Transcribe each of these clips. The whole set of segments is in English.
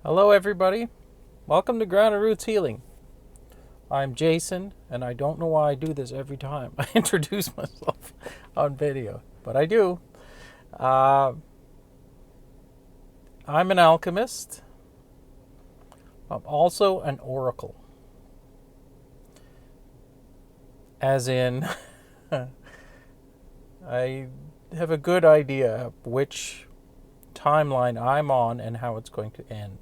Hello everybody, welcome to Grounded Roots Healing. I'm Jason, and I don't know why I do this every time I introduce myself on video, but I do. I'm an alchemist. I'm also an oracle. As in, I have a good idea of which timeline I'm on and how it's going to end.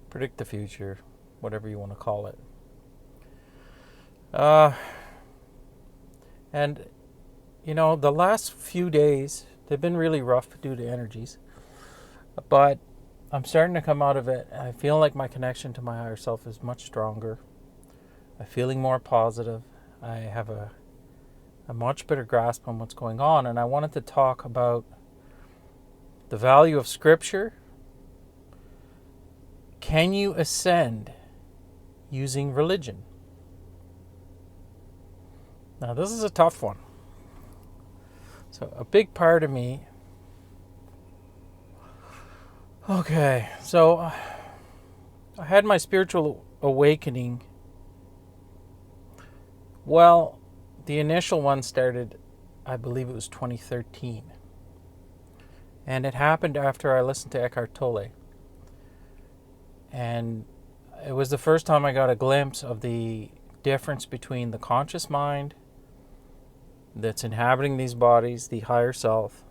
Predict the future, whatever you want to call it. And, the last few days, they've been really rough due to energies. But I'm starting to come out of it. I feel like my connection to my higher self is much stronger. I'm feeling more positive. I have a much better grasp on what's going on. And I wanted to talk about the value of Scripture. Can you ascend using religion? Now, this is a tough one. So, a big part of me... Okay, so I had my spiritual awakening. Well, the initial one started, I believe it was 2013. And it happened after I listened to Eckhart Tolle. And it was the first time I got a glimpse of the difference between the conscious mind that's inhabiting these bodies, the higher self,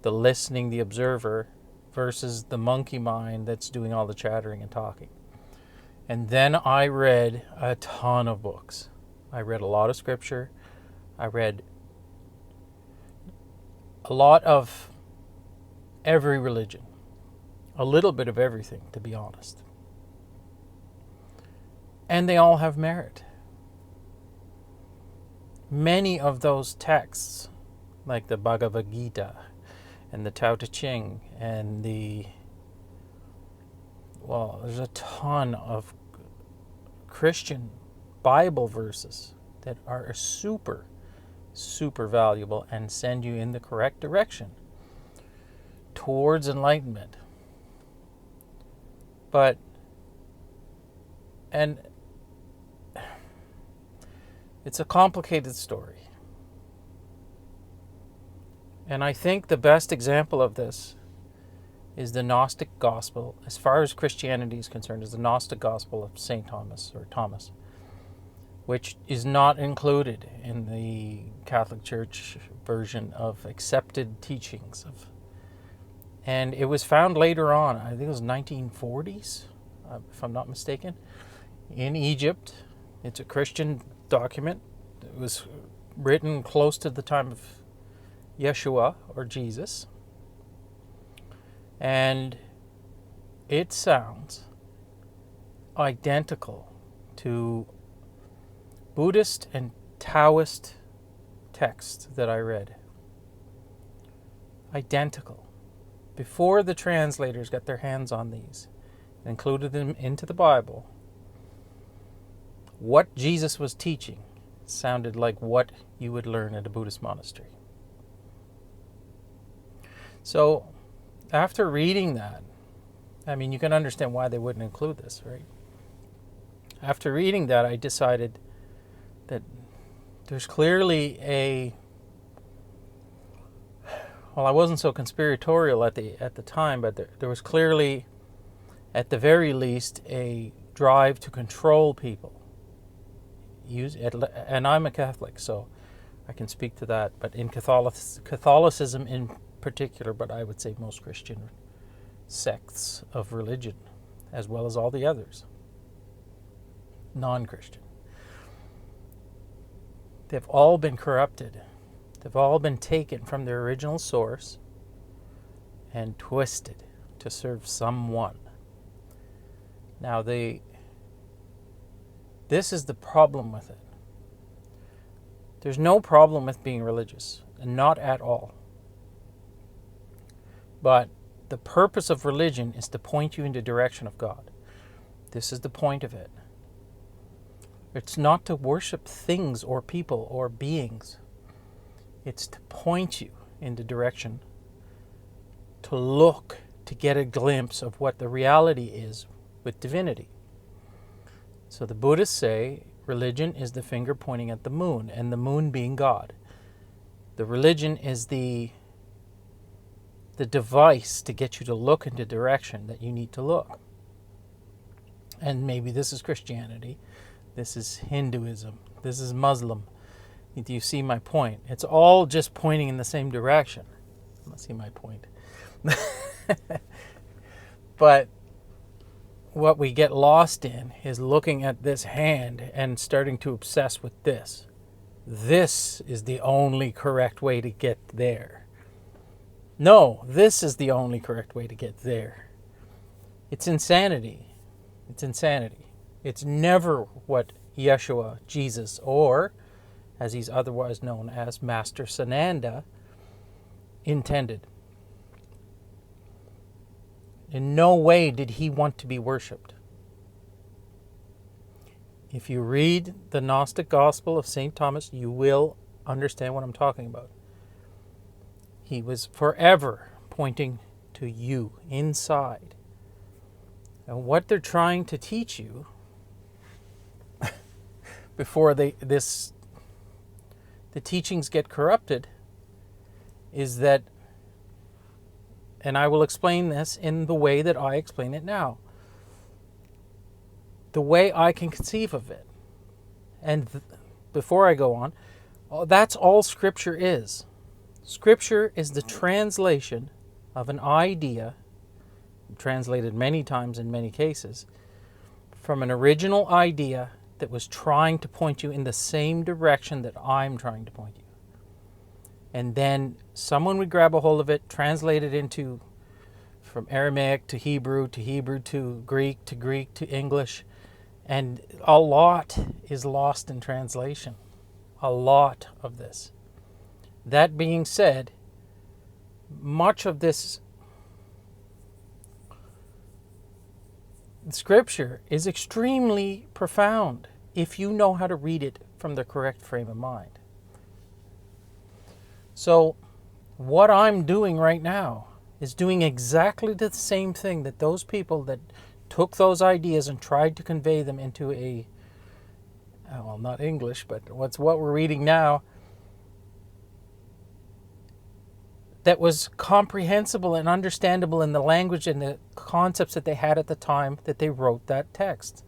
the listening, the observer, versus the monkey mind that's doing all the chattering and talking. And then I read a ton of books. I read a lot of scripture. I read a lot of every religion. A little bit of everything, to be honest. And they all have merit. Many of those texts, like the Bhagavad Gita and the Tao Te Ching and there's a ton of Christian Bible verses that are super, super valuable and send you in the correct direction towards enlightenment. And it's a complicated story. And I think the best example of this is the Gnostic Gospel, as far as Christianity is concerned, is the Gnostic Gospel of St. Thomas, or Thomas, which is not included in the Catholic Church version of accepted teachings of. And it was found later on, I think it was 1940s, if I'm not mistaken, in Egypt. It's a Christian document. It was written close to the time of Yeshua, or Jesus. And it sounds identical to Buddhist and Taoist texts that I read. Identical. Before the translators got their hands on these and included them into the Bible, what Jesus was teaching sounded like what you would learn at a Buddhist monastery. So, after reading that, you can understand why they wouldn't include this, right? After reading that, I decided that there's clearly I wasn't so conspiratorial at the time, but there was clearly, at the very least, a drive to control people. And I'm a Catholic, so I can speak to that. But in Catholicism in particular, but I would say most Christian sects of religion, as well as all the others, non-Christian, they've all been corrupted. They've all been taken from their original source and twisted to serve someone. Now, this is the problem with it. There's no problem with being religious, and not at all. But the purpose of religion is to point you in the direction of God. This is the point of it. It's not to worship things or people or beings. It's to point you in the direction, to look, to to get a glimpse of what the reality is with divinity. So the Buddhists say religion is the finger pointing at the moon, and the moon being God. The religion is the device to get you to look in the direction that you need to look. And maybe this is Christianity, this is Hinduism, this is Muslim. Do you see my point? It's all just pointing in the same direction. I see my point. But what we get lost in is looking at this hand and starting to obsess with this. This is the only correct way to get there. No, this is the only correct way to get there. It's insanity. It's insanity. It's never what Yeshua, Jesus, or as he's otherwise known as Master Sananda, intended. In no way did he want to be worshipped. If you read the Gnostic Gospel of St. Thomas, you will understand what I'm talking about. He was forever pointing to you inside. And what they're trying to teach you before the teachings get corrupted is that, and I will explain this in the way that I explain it now, the way I can conceive of it. And before I go on, that's all Scripture is. Scripture is the translation of an idea, translated many times in many cases, from an original idea that was trying to point you in the same direction that I'm trying to point you. And then someone would grab a hold of it, translate it into from Aramaic to Hebrew to Greek to English, and a lot is lost in translation. A lot of this. That being said, much of this Scripture is extremely profound if you know how to read it from the correct frame of mind. So, what I'm doing right now is doing exactly the same thing that those people that took those ideas and tried to convey them into a, well, not English, but what we're reading now, that was comprehensible and understandable in the language and the concepts that they had at the time that they wrote that text.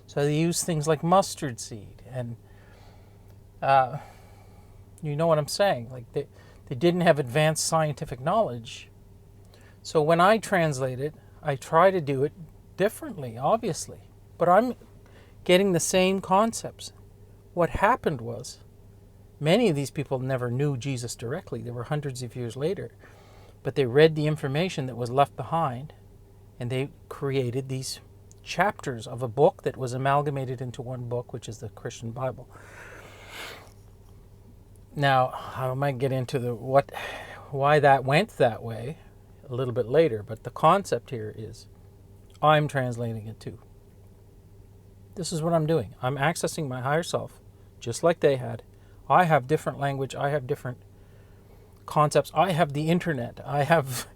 So they used things like mustard seed, and you know what I'm saying. Like they didn't have advanced scientific knowledge. So when I translate it, I try to do it differently, obviously. But I'm getting the same concepts. What happened was, many of these people never knew Jesus directly. They were hundreds of years later. But they read the information that was left behind, and they created these chapters of a book that was amalgamated into one book, which is the Christian Bible. Now, I might get into why that went that way a little bit later, but the concept here is I'm translating it too. This is what I'm doing. I'm accessing my higher self, just like they had. I have different language. I have different concepts. I have the internet. I have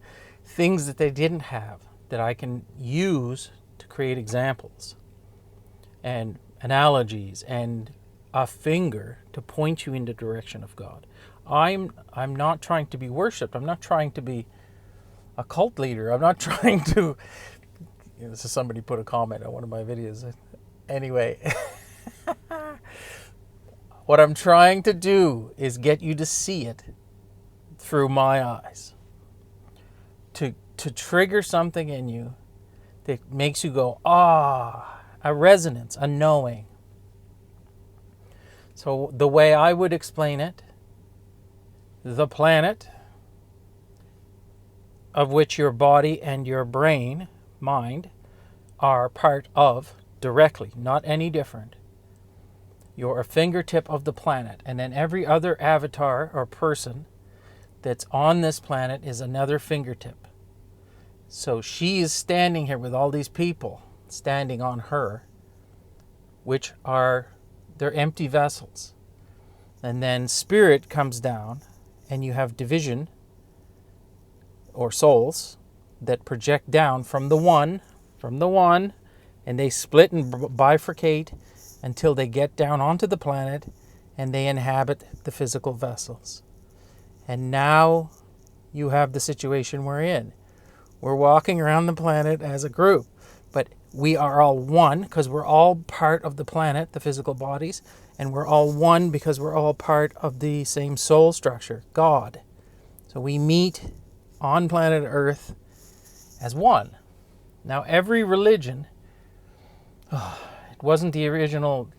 things that they didn't have that I can use to create examples and analogies and a finger to point you in the direction of God. I'm not trying to be worshipped. I'm not trying to be a cult leader. I'm not trying to... This is somebody put a comment on one of my videos. Anyway... What I'm trying to do is get you to see it through my eyes. To trigger something in you that makes you go, a resonance, a knowing. So the way I would explain it, the planet, of which your body and your brain, mind, are part of directly, not any different. You're a fingertip of the planet, and then every other avatar or person that's on this planet is another fingertip. So she is standing here with all these people standing on her, which are their empty vessels. And then spirit comes down, and you have division, or souls, that project down from the one, and they split and bifurcate until they get down onto the planet and they inhabit the physical vessels. And now you have the situation we're in. We're walking around the planet as a group, but we are all one because we're all part of the planet, the physical bodies, and we're all one because we're all part of the same soul structure, God. So we meet on planet Earth as one. Now, every religion, it wasn't the original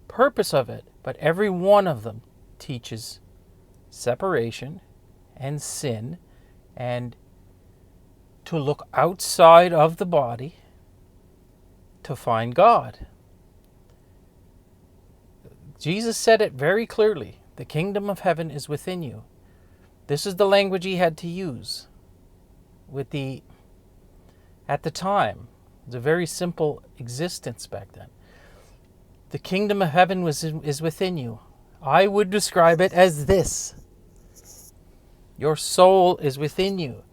purpose of it, but every one of them teaches separation and sin and to look outside of the body to find God. Jesus said it very clearly. The kingdom of heaven is within you. This is the language he had to use at the time. It was a very simple existence back then. The kingdom of heaven is within you. I would describe it as this. Your soul is within you.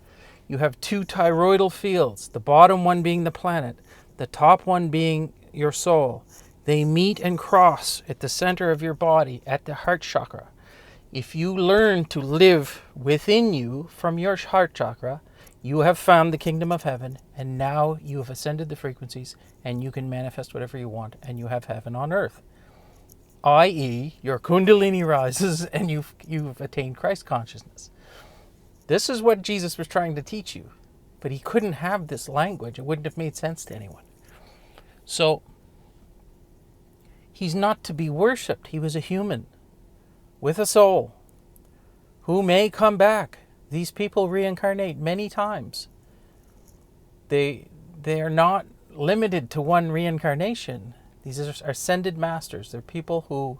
You have two toroidal fields, the bottom one being the planet, the top one being your soul. They meet and cross at the center of your body, at the heart chakra. If you learn to live within you from your heart chakra, you have found the kingdom of heaven, and now you have ascended the frequencies, and you can manifest whatever you want, and you have heaven on earth. I.e., your kundalini rises, and you've attained Christ consciousness. This is what Jesus was trying to teach you, but he couldn't have this language. It wouldn't have made sense to anyone. So, he's not to be worshipped. He was a human with a soul who may come back. These people reincarnate many times. They are not limited to one reincarnation. These are ascended masters. They're people who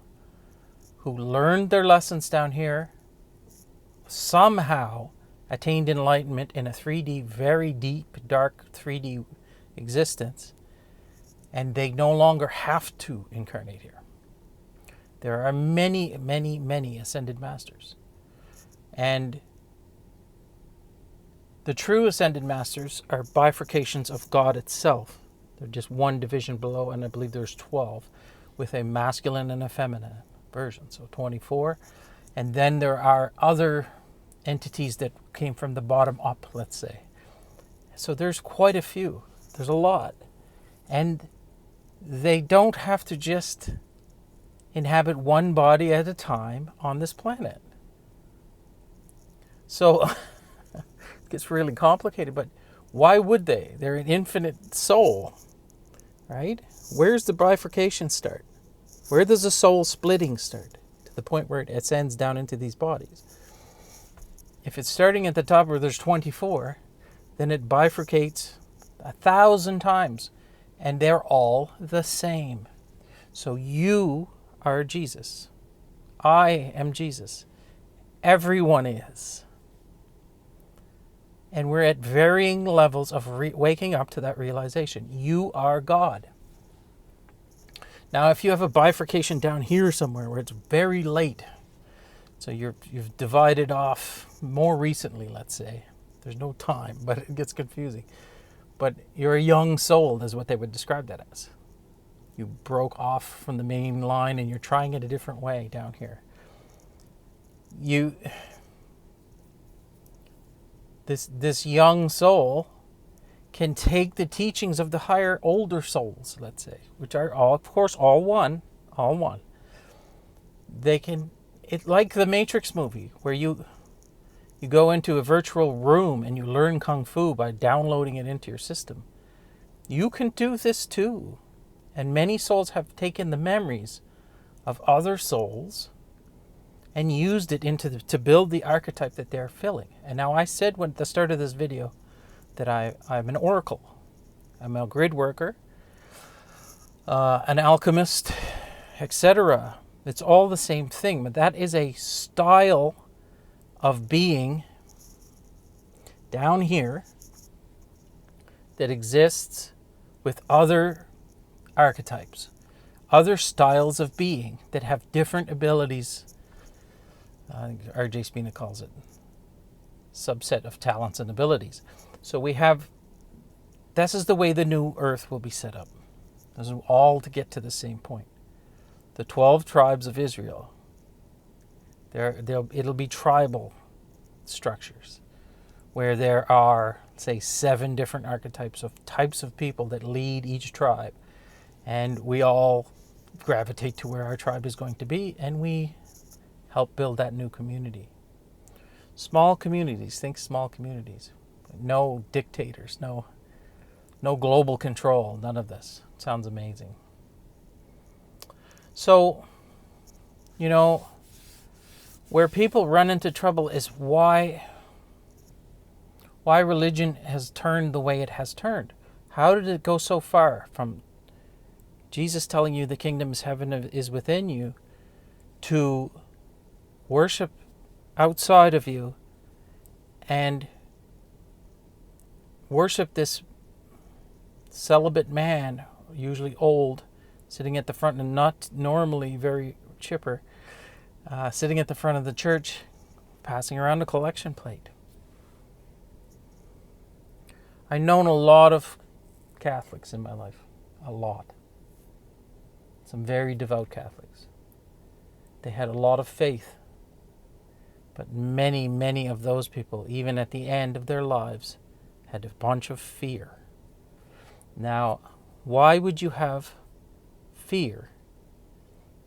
learned their lessons down here, somehow attained enlightenment in a 3D, very deep, dark 3D existence, and they no longer have to incarnate here. There are many, many, many ascended masters. And the true ascended masters are bifurcations of God itself. They're just one division below, and I believe there's 12, with a masculine and a feminine version, so 24. And then there are other entities that came from the bottom up, let's say. So there's quite a few. There's a lot. And they don't have to just inhabit one body at a time on this planet. So it gets really complicated, but why would they? They're an infinite soul, right? Where's the bifurcation start? Where does the soul splitting start? To the point where it ascends down into these bodies. If it's starting at the top where there's 24, then it bifurcates 1,000 times, and they're all the same. So you are Jesus. I am Jesus. Everyone is. And we're at varying levels of waking up to that realization. You are God. Now, if you have a bifurcation down here somewhere where it's very late, so you've divided off more recently, let's say. There's no time, but it gets confusing. But you're a young soul is what they would describe that as. You broke off from the main line and you're trying it a different way down here. This young soul can take the teachings of the higher, older souls, let's say, which are all, of course, all one. They can, it's like the Matrix movie, where you go into a virtual room and you learn Kung Fu by downloading it into your system. You can do this too. And many souls have taken the memories of other souls and used it to build the archetype that they're filling. And now I said at the start of this video that I'm an oracle. I'm a grid worker, an alchemist, etc. It's all the same thing, but that is a style of being down here that exists with other archetypes, other styles of being that have different abilities. R.J. Spina calls it subset of talents and abilities. So this is the way the new earth will be set up. This is all to get to the same point. The 12 tribes of Israel, it'll be tribal structures where there are, say, 7 different archetypes of types of people that lead each tribe. And we all gravitate to where our tribe is going to be, and we help build that new community. Small communities, think small communities. No dictators, no global control, none of this. Sounds amazing. So, where people run into trouble is why religion has turned the way it has turned. How did it go so far from Jesus telling you the kingdom of heaven is within you to worship outside of you and worship this celibate man, usually old, sitting at the front and not normally very chipper, sitting at the front of the church, passing around a collection plate. I've known a lot of Catholics in my life. A lot. Some very devout Catholics. They had a lot of faith. But many, many of those people, even at the end of their lives, had a bunch of fear. Now, why would you have fear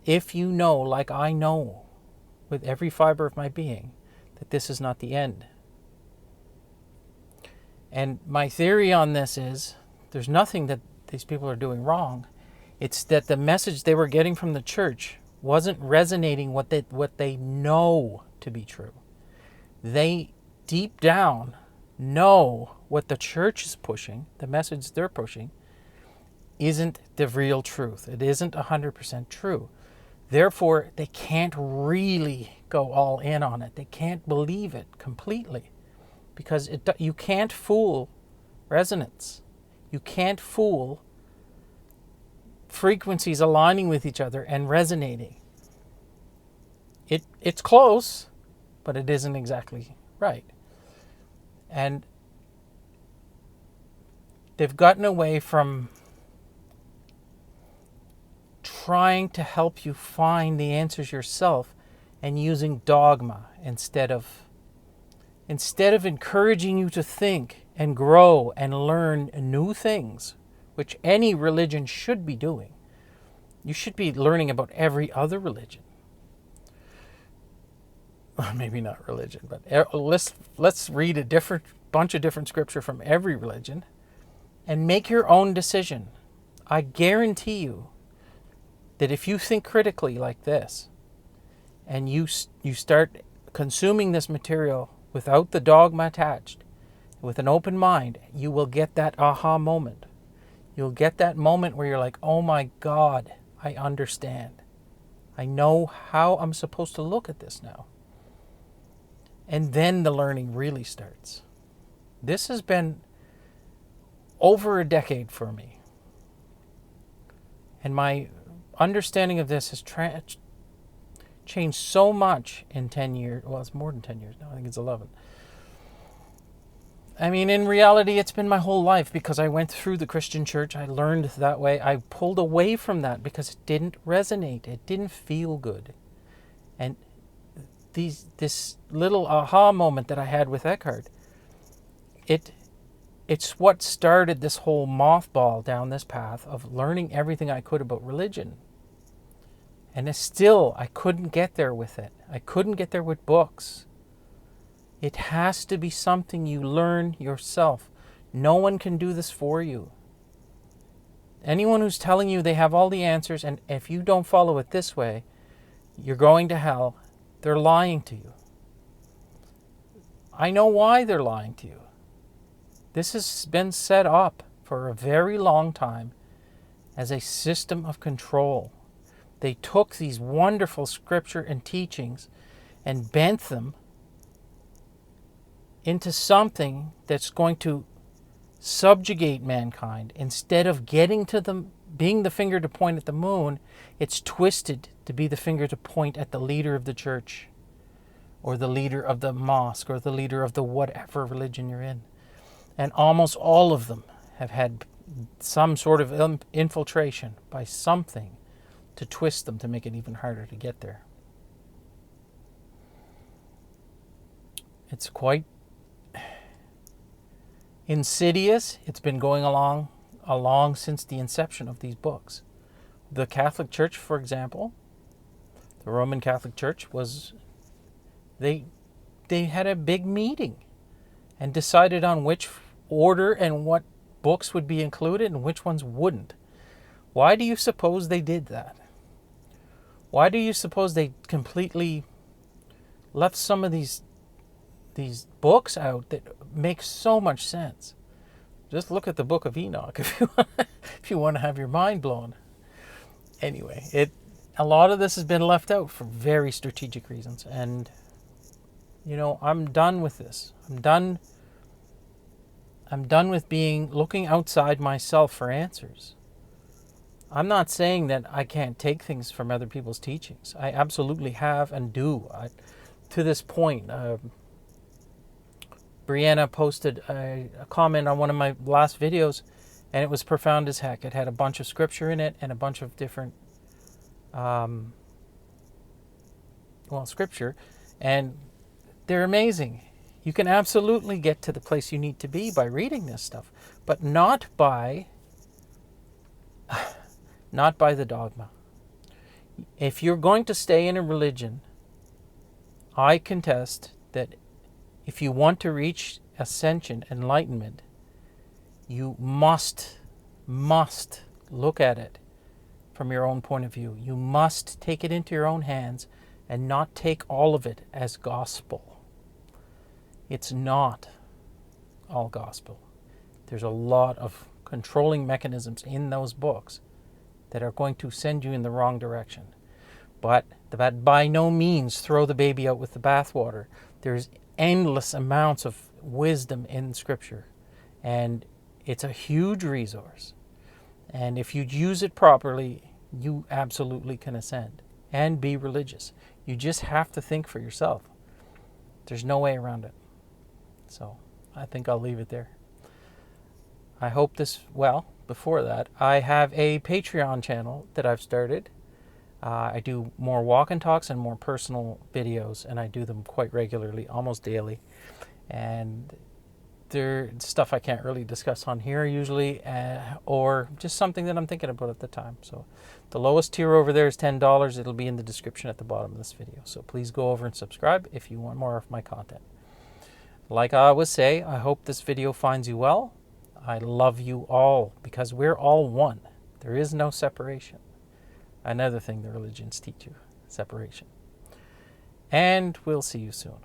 if you know, like I know, with every fiber of my being, that this is not the end? And my theory on this is there's nothing that these people are doing wrong. It's that the message they were getting from the church wasn't resonating what they know to be true. They deep down know what the church is pushing, the message they're pushing, isn't the real truth. It isn't 100% true. Therefore, they can't really go all in on it. They can't believe it completely. Because you can't fool resonance. You can't fool frequencies aligning with each other and resonating. It's close, but it isn't exactly right. And they've gotten away from trying to help you find the answers yourself and using dogma instead of encouraging you to think and grow and learn new things, which any religion should be doing. You should be learning about every other religion. Well, maybe not religion, but let's read a bunch of different scripture from every religion and make your own decision. I guarantee you that if you think critically like this and you start consuming this material without the dogma attached, with an open mind, you will get that aha moment. You'll get that moment where you're like, oh my God, I understand. I know how I'm supposed to look at this now. And then the learning really starts. This has been over a decade for me. And my understanding of this has changed so much in 10 years. Well, it's more than 10 years now. I think it's 11. I mean, in reality, it's been my whole life because I went through the Christian church. I learned that way. I pulled away from that because it didn't resonate. It didn't feel good. And this little aha moment that I had with Eckhart, it's what started this whole mothball down this path of learning everything I could about religion. And I couldn't get there with it. I couldn't get there with books. It has to be something you learn yourself. No one can do this for you. Anyone who's telling you they have all the answers, and if you don't follow it this way, you're going to hell, they're lying to you. I know why they're lying to you. This has been set up for a very long time as a system of control. They took these wonderful scripture and teachings and bent them into something that's going to subjugate mankind. Instead of getting to them, being the finger to point at the moon, it's twisted to be the finger to point at the leader of the church or the leader of the mosque or the leader of the whatever religion you're in. And almost all of them have had some sort of infiltration by something to twist them to make it even harder to get there. It's quite insidious. It's been going along since the inception of these books. The Catholic Church, for example, the Roman Catholic Church was, they had a big meeting and decided on which order and what books would be included and which ones wouldn't. Why do you suppose they did that? Why do you suppose they completely left some of these books out that make so much sense? Just look at the Book of Enoch if you want to have your mind blown. Anyway, a lot of this has been left out for very strategic reasons, and I'm done with this. I'm done with looking outside myself for answers. I'm not saying that I can't take things from other people's teachings. I absolutely have and do. To this point, Brianna posted a comment on one of my last videos, and it was profound as heck. It had a bunch of scripture in it and a bunch of different, scripture, and they're amazing. You can absolutely get to the place you need to be by reading this stuff, but not by the dogma. If you're going to stay in a religion, I contest that if you want to reach ascension, enlightenment, you must look at it from your own point of view. You must take it into your own hands and not take all of it as gospel. It's not all gospel. There's a lot of controlling mechanisms in those books that are going to send you in the wrong direction. But that by no means throw the baby out with the bathwater. There's endless amounts of wisdom in Scripture, and it's a huge resource. And if you use it properly, you absolutely can ascend and be religious. You just have to think for yourself. There's no way around it. So I think I'll leave it there. I hope before that, I have a Patreon channel that I've started. I do more walk and talks and more personal videos, and I do them quite regularly, almost daily. And they're stuff I can't really discuss on here usually, or just something that I'm thinking about at the time. So the lowest tier over there is $10. It'll be in the description at the bottom of this video. So please go over and subscribe if you want more of my content. Like I always say, I hope this video finds you well. I love you all because we're all one. There is no separation. Another thing the religions teach you, separation. And we'll see you soon.